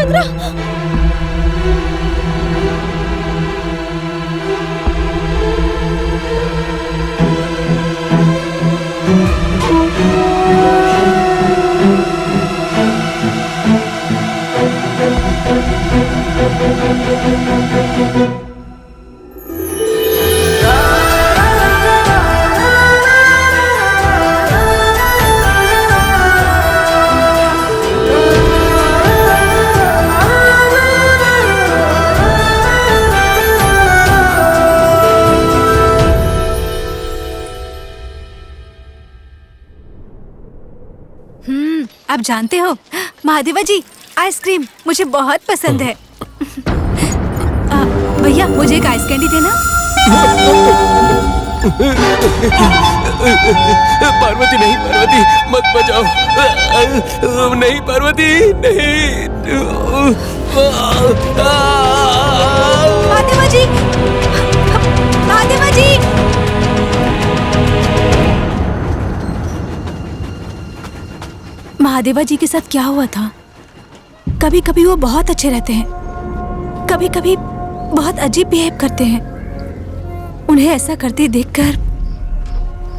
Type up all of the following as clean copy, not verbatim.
वीरभद्र। आप जानते हो महादेवा जी, आइसक्रीम मुझे बहुत पसंद है। भैया मुझे एक आइस कैंडी देना। पार्वती नहीं, पार्वती मत बचाओ। नहीं पार्वती नहीं। महादेवा जी, महादेवा जी। महादेवा जी के साथ क्या हुआ था? कभी कभी वो बहुत अच्छे रहते हैं, कभी कभी बहुत अजीब बिहेव करते हैं। उन्हें ऐसा करते देखकर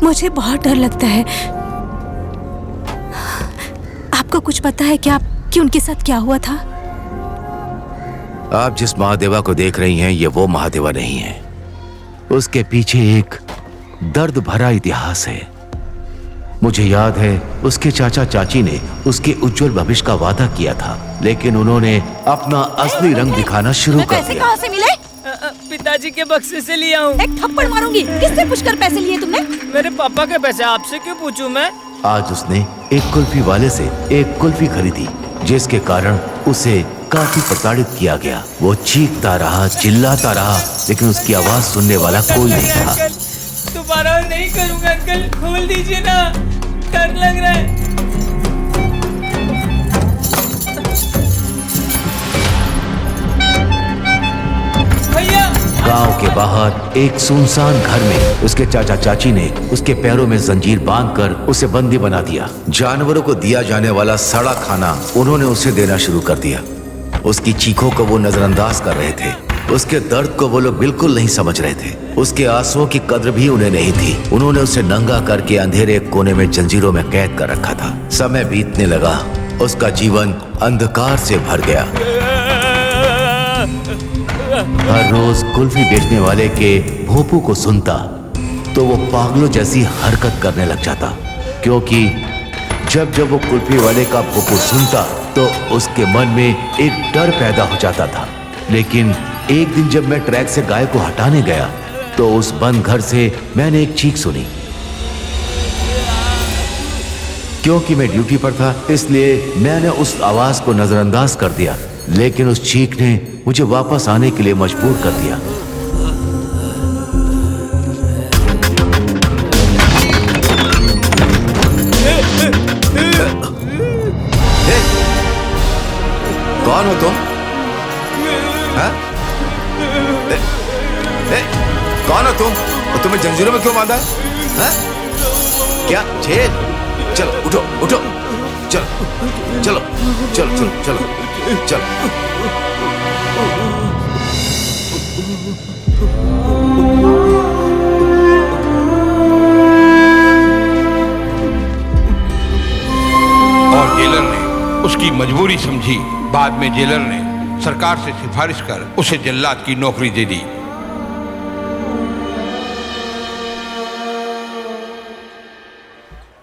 मुझे बहुत डर लगता है। आपको कुछ पता है क्या कि उनके साथ क्या हुआ था? आप जिस महादेवा को देख रही हैं, ये वो महादेवा नहीं है। उसके पीछे एक दर्द भरा इतिहास है। मुझे याद है उसके चाचा चाची ने उसके उज्जवल भविष्य का वादा किया था, लेकिन उन्होंने अपना असली रंग दिखाना शुरू कर पैसे दिया। कहाँ से मिले? पिताजी के बक्से से लिया हूँ। एक थप्पड़ मारूंगी। किससे पूछकर पैसे लिए तुमने? मेरे पापा के पैसे, आपसे क्यों पूछूं मैं? आज उसने एक कुल्फी वाले से एक कुल्फी खरीदी, जिसके कारण उसे काफी प्रताड़ित किया गया। वो चीखता रहा, चिल्लाता रहा, लेकिन उसकी आवाज सुनने वाला कोई नहीं था। दोबारा नहीं करूँगा अंकल, खोल दीजिए ना, डर लग रहा है। गांव के बाहर एक सुनसान घर में उसके चाचा चाची ने उसके पैरों में जंजीर बांधकर उसे बंदी बना दिया। जानवरों को दिया जाने वाला सड़ा खाना उन्होंने उसे देना शुरू कर दिया। उसकी चीखों को वो नजरअंदाज कर रहे थे, उसके दर्द को वो लोग बिल्कुल नहीं समझ रहे थे, उसके आंसुओं की कद्र भी उन्हें नहीं थी। उन्होंने उसे नंगा करके अंधेरे कोने में जंजीरों में कैद कर रखा था। समय बीतने लगा, उसका जीवन अंधकार से भर गया। हर रोज कुल्फी बेचने वाले के भोंपू को सुनता तो वो पागलों जैसी हरकत करने लग जाता, क्योंकि जब जब वो कुल्फी वाले का भोंपू सुनता तो उसके मन में एक डर पैदा हो जाता था। लेकिन एक दिन जब मैं ट्रैक से गाय को हटाने गया तो उस बंद घर से मैंने एक चीख सुनी। क्योंकि मैं ड्यूटी पर था, इसलिए मैंने उस आवाज को नजरअंदाज कर दिया, लेकिन उस चीख ने मुझे वापस आने के लिए मजबूर कर दिया। कौन हो तुम? कौन हो तुम? और तुम्हें जंजीरों में क्यों बांधा है? क्या जेल? चलो उठो उठो, चलो चलो चलो चलो चलो चलो। और जेलर ने उसकी मजबूरी समझी। बाद में जेलर ने सरकार से सिफारिश कर उसे जल्लाद की नौकरी दे दी।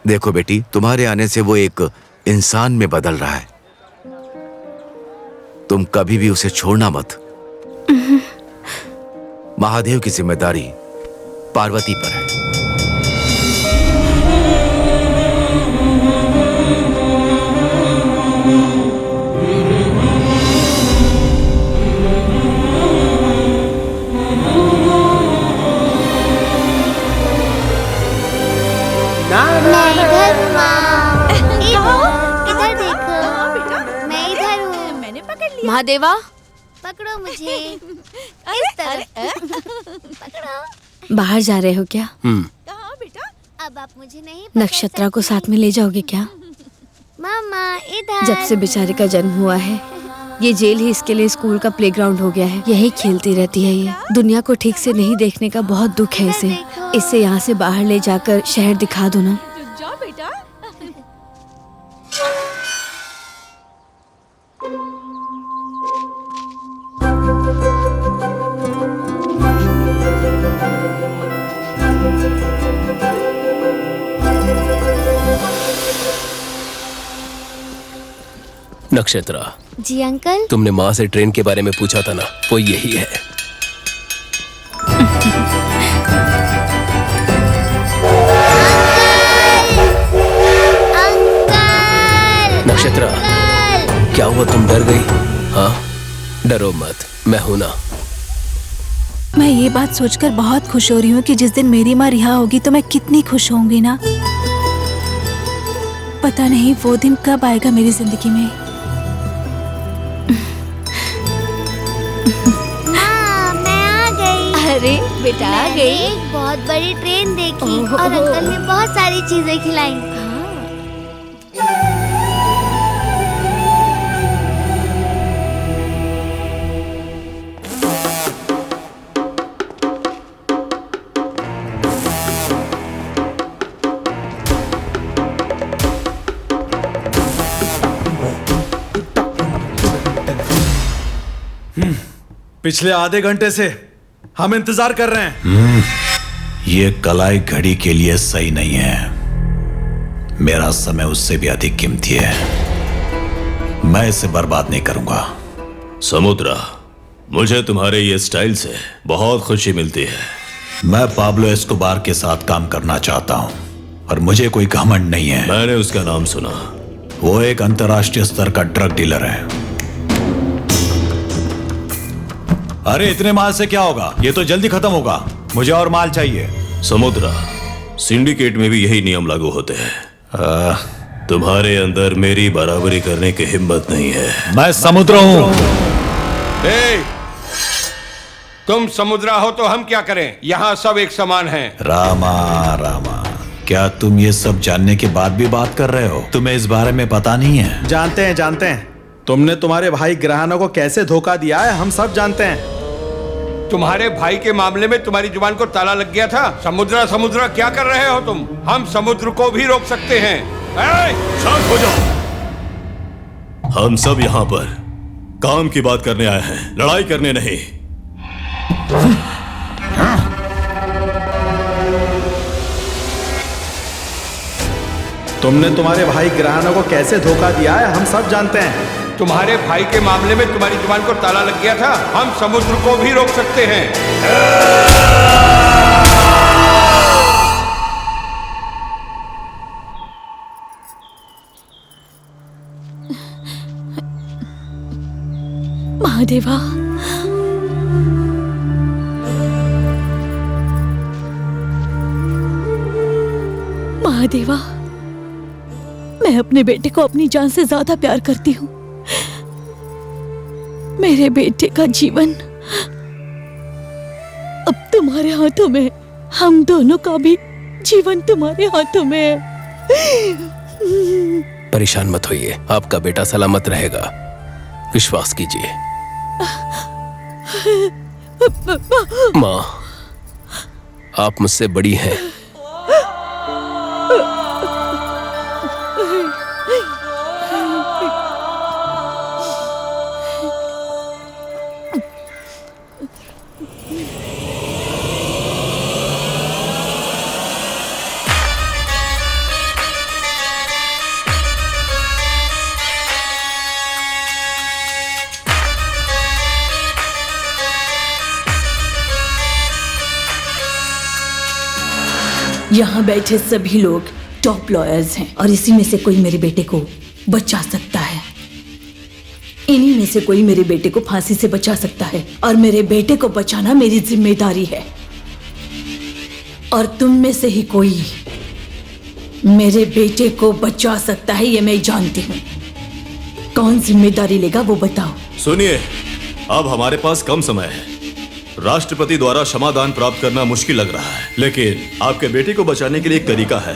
देखो बेटी, तुम्हारे आने से वो एक इंसान में बदल रहा है। तुम कभी भी उसे छोड़ना मत। महादेव की जिम्मेदारी पार्वती पर है। महादेवा पकड़ो मुझे। इस तरह पकड़ो। बाहर जा रहे हो क्या? कहाँ बेटा? अब आप मुझे नहीं पकड़ नक्षत्रा को साथ में ले जाओगे क्या? मामा इधर। जब से बेचारे का जन्म हुआ है ये जेल ही इसके लिए स्कूल का प्लेग्राउंड हो गया है। यही खेलती रहती है ये। दुनिया को ठीक से नहीं देखने का बहुत दुख है इसे। इसे यहाँ से बाहर ले जाकर शहर दिखा दो ना। जाओ बेटा। नक्षत्रा, जी अंकल। तुमने माँ से ट्रेन के बारे में पूछा था ना, वो यही है। अंकल। नक्षत्रा, क्या हुआ, तुम डर गई? हाँ, डरो मत, मैं हूं ना। मैं ये बात सोचकर बहुत खुश हो रही हूँ कि जिस दिन मेरी माँ रिहा होगी तो मैं कितनी खुश होंगी ना। पता नहीं वो दिन कब आएगा मेरी जिंदगी में। माँ, मैं आ गई। अरे बेटा आ मैंने गई। एक बहुत बड़ी ट्रेन देखी ओहो। और अंकल ने बहुत सारी चीजें खिलाई। पिछले आधे घंटे से हम इंतजार कर रहे हैं। ये कलाई घड़ी के लिए सही नहीं है। मेरा समय उससे भी अधिक कीमती है। मैं इसे बर्बाद नहीं करूंगा। समुद्रा, मुझे तुम्हारे ये स्टाइल से बहुत खुशी मिलती है। मैं पाब्लो एस्कोबार के साथ काम करना चाहता हूं और मुझे कोई घमंड नहीं है। मैंने उसका नाम सुना। वो एक अंतर्राष्ट्रीय स्तर का ड्रग डीलर है। अरे इतने माल से क्या होगा, ये तो जल्दी खत्म होगा। मुझे और माल चाहिए। समुद्रा, सिंडिकेट में भी यही नियम लागू होते हैं। तुम्हारे अंदर मेरी बराबरी करने की हिम्मत नहीं है। मैं समुद्र हूं। तुम समुद्रा हो तो हम क्या करें? यहाँ सब एक समान हैं। रामा रामा, क्या तुम ये सब जानने के बाद भी बात कर रहे हो? तुम्हें इस बारे में पता नहीं है? जानते हैं, जानते हैं। तुमने तुम्हारे भाई ग्रहणों को कैसे धोखा दिया है, हम सब जानते हैं। तुम्हारे भाई के मामले में तुम्हारी जुबान को ताला लग गया था। समुद्रा समुद्रा क्या कर रहे हो तुम? हम समुद्र को भी रोक सकते हैं। शांत हो जाओ। हम सब यहाँ पर काम की बात करने आए हैं, लड़ाई करने नहीं। तुमने तुम्हारे भाई ग्रहणों को कैसे धोखा दिया है, हम सब जानते हैं। तुम्हारे भाई के मामले में तुम्हारी जुबान को ताला लग गया था। हम समुद्र को भी रोक सकते हैं। महादेवा, महादेवा, मैं अपने बेटे को अपनी जान से ज्यादा प्यार करती हूँ। मेरे बेटे का जीवन अब तुम्हारे हाथों में। हम दोनों का भी जीवन तुम्हारे हाथों में है। परेशान मत होइए, आपका बेटा सलामत रहेगा, विश्वास कीजिए। माँ, आप मुझसे बड़ी हैं। यहाँ बैठे सभी लोग टॉप लॉयर्स हैं और इसी में से कोई मेरे बेटे को बचा सकता है। इन्हीं में से कोई मेरे बेटे को फांसी से बचा सकता है और मेरे बेटे को बचाना मेरी जिम्मेदारी है। और तुम में से ही कोई मेरे बेटे को बचा सकता है, ये मैं जानती हूँ। कौन जिम्मेदारी लेगा वो बताओ। सुनिए, अब हमारे पास कम समय है। राष्ट्रपति द्वारा क्षमादान प्राप्त करना मुश्किल लग रहा है, लेकिन आपके बेटे को बचाने के लिए एक तरीका है।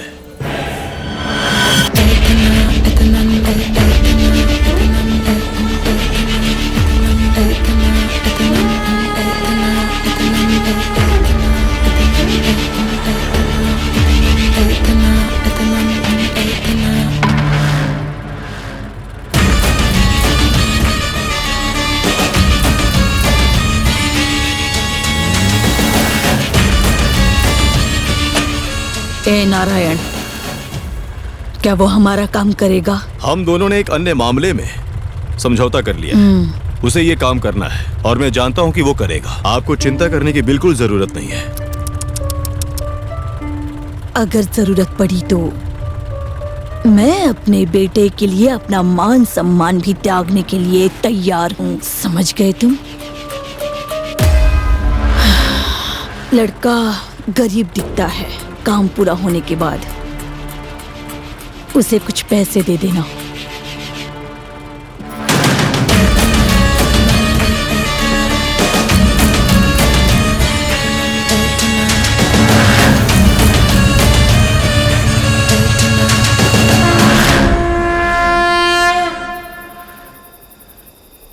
ए नारायण, क्या वो हमारा काम करेगा? हम दोनों ने एक अन्य मामले में समझौता कर लिया है। उसे ये काम करना है और मैं जानता हूं कि वो करेगा। आपको चिंता करने की बिल्कुल जरूरत नहीं है। अगर जरूरत पड़ी तो मैं अपने बेटे के लिए अपना मान सम्मान भी त्यागने के लिए तैयार हूँ। समझ गए तुम? लड़का गरीब दिखता है। काम पूरा होने के बाद उसे कुछ पैसे दे देना।